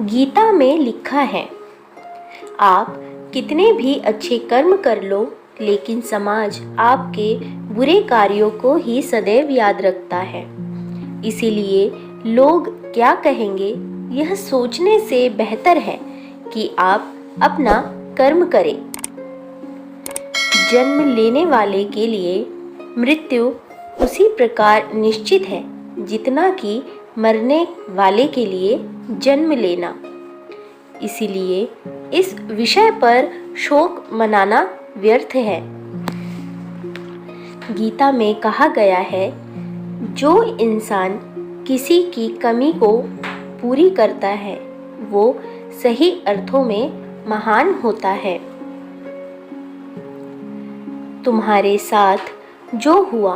गीता में लिखा है, आप कितने भी अच्छे कर्म कर लो, लेकिन समाज आपके बुरे कार्यों को ही सदैव याद रखता है। इसीलिए लोग क्या कहेंगे, यह सोचने से बेहतर है कि आप अपना कर्म करें। जन्म लेने वाले के लिए मृत्यु उसी प्रकार निश्चित है जितना कि मरने वाले के लिए जन्म लेना। इसीलिए इस विषय पर शोक मनाना व्यर्थ है। गीता में कहा गया है, जो इंसान किसी की कमी को पूरी करता है वो सही अर्थों में महान होता है। तुम्हारे साथ जो हुआ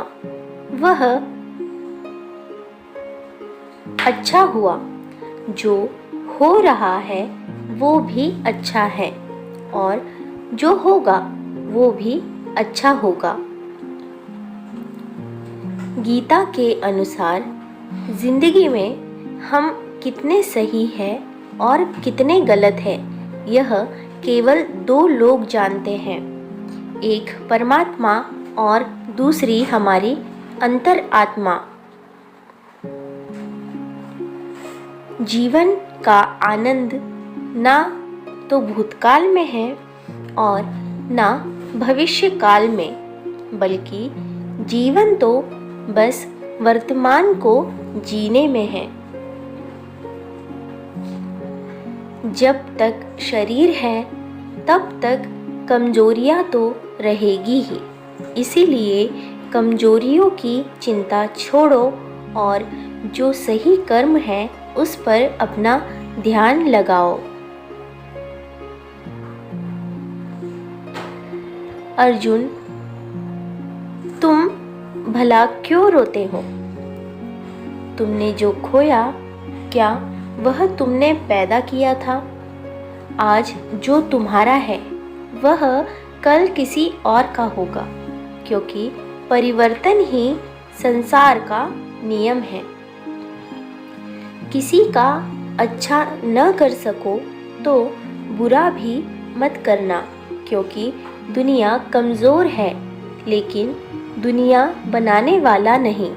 वह अच्छा हुआ, जो हो रहा है वो भी अच्छा है, और जो होगा वो भी अच्छा होगा। गीता के अनुसार जिंदगी में हम कितने सही हैं और कितने गलत हैं, यह केवल दो लोग जानते हैं, एक परमात्मा और दूसरी हमारी अंतर आत्मा। जीवन का आनंद ना तो भूतकाल में है और ना भविष्य काल में, बल्कि जीवन तो बस वर्तमान को जीने में है। जब तक शरीर है तब तक कमजोरियां तो रहेगी ही। इसीलिए कमजोरियों की चिंता छोड़ो और जो सही कर्म है उस पर अपना ध्यान लगाओ। अर्जुन, तुम भला क्यों रोते हो? तुमने जो खोया, क्या वह तुमने पैदा किया था? आज जो तुम्हारा है वह कल किसी और का होगा, क्योंकि परिवर्तन ही संसार का नियम है। किसी का अच्छा न कर सको तो बुरा भी मत करना, क्योंकि दुनिया कमज़ोर है लेकिन दुनिया बनाने वाला नहीं।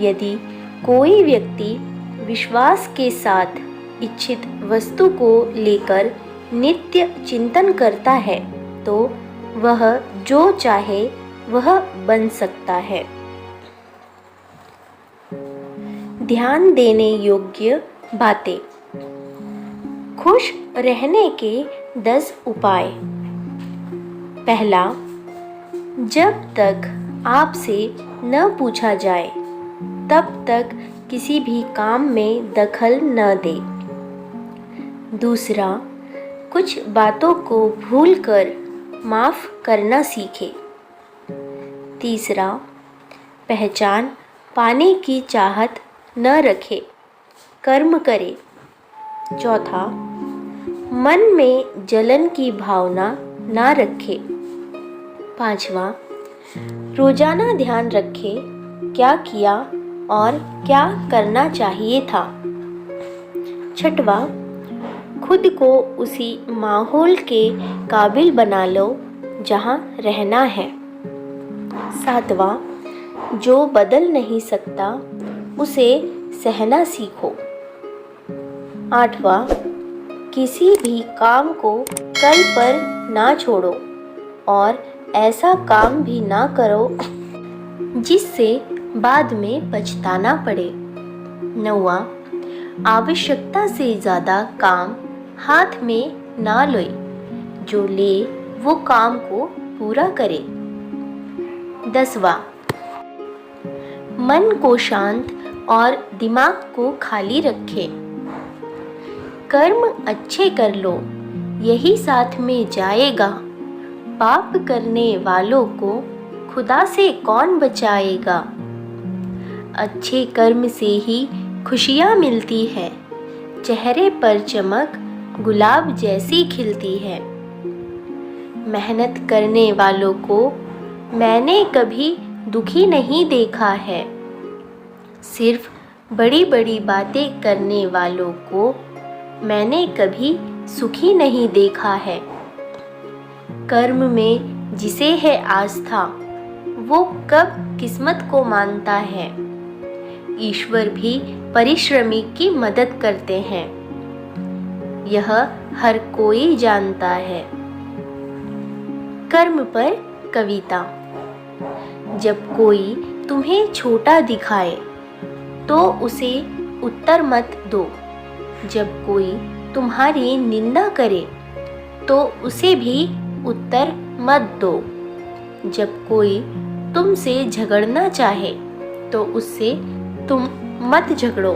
यदि कोई व्यक्ति विश्वास के साथ इच्छित वस्तु को लेकर नित्य चिंतन करता है तो वह जो चाहे वह बन सकता है। ध्यान देने योग्य बातें। खुश रहने के 10 उपाय। पहला, जब तक आपसे न पूछा जाए तब तक किसी भी काम में दखल न दे। दूसरा, कुछ बातों को भूलकर माफ़ करना सीखे। तीसरा, पहचान पाने की चाहत न रखे, कर्म करे। चौथा, मन में जलन की भावना न रखे। पांचवा, रोजाना ध्यान रखे क्या किया और क्या करना चाहिए था। छठवा, खुद को उसी माहौल के काबिल बना लो जहाँ रहना है। सातवां, जो बदल नहीं सकता उसे सहना सीखो। आठवां, किसी भी काम को कल पर ना छोड़ो और ऐसा काम भी ना करो जिससे बाद में पछताना पड़े। नौवां, आवश्यकता से ज़्यादा काम हाथ में ना ले, जो ले वो काम को पूरा करे। 10वां, मन को शांत और दिमाग को खाली रखे। कर्म अच्छे कर लो, यही साथ में जाएगा। पाप करने वालों को खुदा से कौन बचाएगा। अच्छे कर्म से ही खुशियाँ मिलती है, चेहरे पर चमक गुलाब जैसी खिलती है। मेहनत करने वालों को मैंने कभी दुखी नहीं देखा है। सिर्फ बड़ी बड़ी बातें करने वालों को मैंने कभी सुखी नहीं देखा है। कर्म में जिसे है आस्था वो कब किस्मत को मानता है। ईश्वर भी परिश्रमी की मदद करते हैं, यह हर कोई जानता है। कर्म पर कविता। जब कोई तुम्हें छोटा दिखाए तो उसे उत्तर मत दो। जब कोई तुम्हारी निंदा करे तो उसे भी उत्तर मत दो। जब कोई तुमसे झगड़ना चाहे तो उससे तुम मत झगड़ो।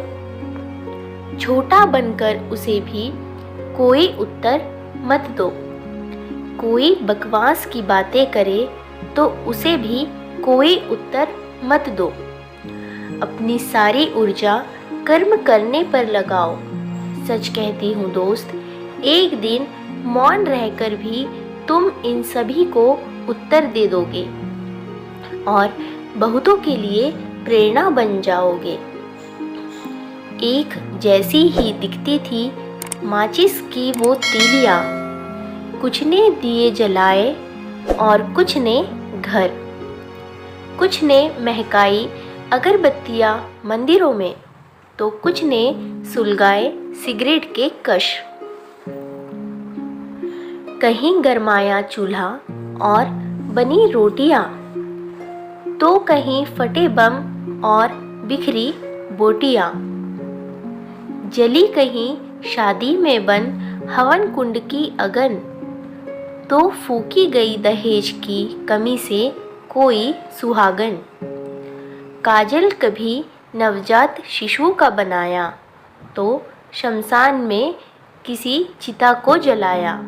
छोटा बनकर उसे भी कोई उत्तर मत दो। कोई बकवास की बातें करे तो उसे भी कोई उत्तर मत दो। अपनी सारी ऊर्जा कर्म करने पर लगाओ। सच कहती हूँ दोस्त, एक दिन मौन रहकर भी तुम इन सभी को उत्तर दे दोगे और बहुतों के लिए प्रेरणा बन जाओगे। एक जैसी ही दिखती थी माचिस की वो तीलियाँ, कुछ ने दिए जलाए और कुछ ने घर, कुछ ने महकाई अगरबत्तियाँ मंदिरों में तो कुछ ने सुलगाए सिगरेट के कश। कहीं गरमाया चूल्हा और बनी रोटियां तो कहीं फटे बम और बिखरी बोटियां। जली कहीं शादी में बन हवन कुंड की अगन तो फूकी गई दहेज की कमी से कोई सुहागन। काजल कभी नवजात शिशु का बनाया तो शमशान में किसी चिता को जलाया।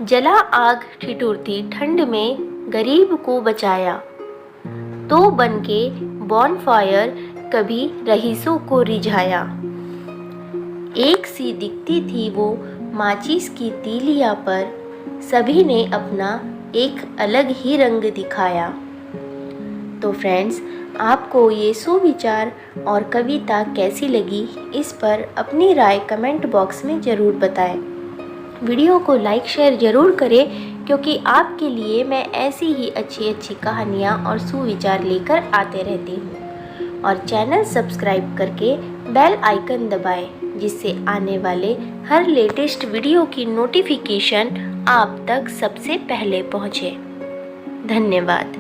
जला आग ठिठुरती ठंड में गरीब को बचाया तो बनके बॉनफायर कभी रईसों को रिझाया। एक सी दिखती थी वो माचिस की तीलियाँ पर सभी ने अपना एक अलग ही रंग दिखाया। तो फ्रेंड्स, आपको ये सुविचार और कविता कैसी लगी, इस पर अपनी राय कमेंट बॉक्स में ज़रूर बताएं। वीडियो को लाइक शेयर ज़रूर करें क्योंकि आपके लिए मैं ऐसी ही अच्छी अच्छी कहानियाँ और सुविचार लेकर आते रहती हूँ। और चैनल सब्सक्राइब करके बेल आइकन दबाएं जिससे आने वाले हर लेटेस्ट वीडियो की नोटिफिकेशन आप तक सबसे पहले पहुँचे। धन्यवाद।